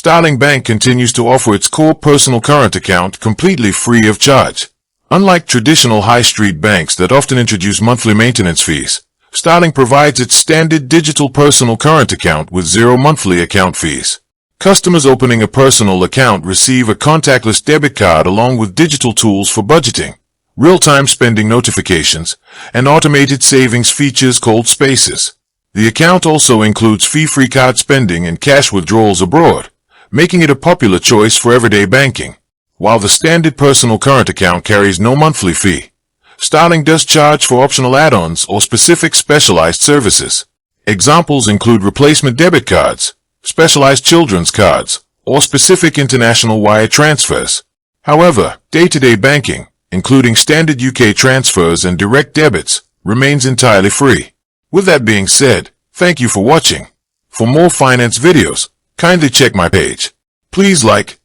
Starling Bank continues to offer its core personal current account completely free of charge. Unlike traditional high street banks that often introduce monthly maintenance fees, Starling provides its standard digital personal current account with zero monthly account fees. Customers opening a personal account receive a contactless debit card along with digital tools for budgeting, real-time spending notifications, and automated savings features called Spaces. The account also includes fee-free card spending and cash withdrawals abroad, making it a popular choice for everyday banking. While the standard personal current account carries no monthly fee, Starling does charge for optional add-ons or specific specialized services. Examples include replacement debit cards, specialized children's cards, or specific international wire transfers. However, day-to-day banking, including standard UK transfers and direct debits, remains entirely free. With that being said, thank you for watching. For more finance videos, kindly check my page. Please like,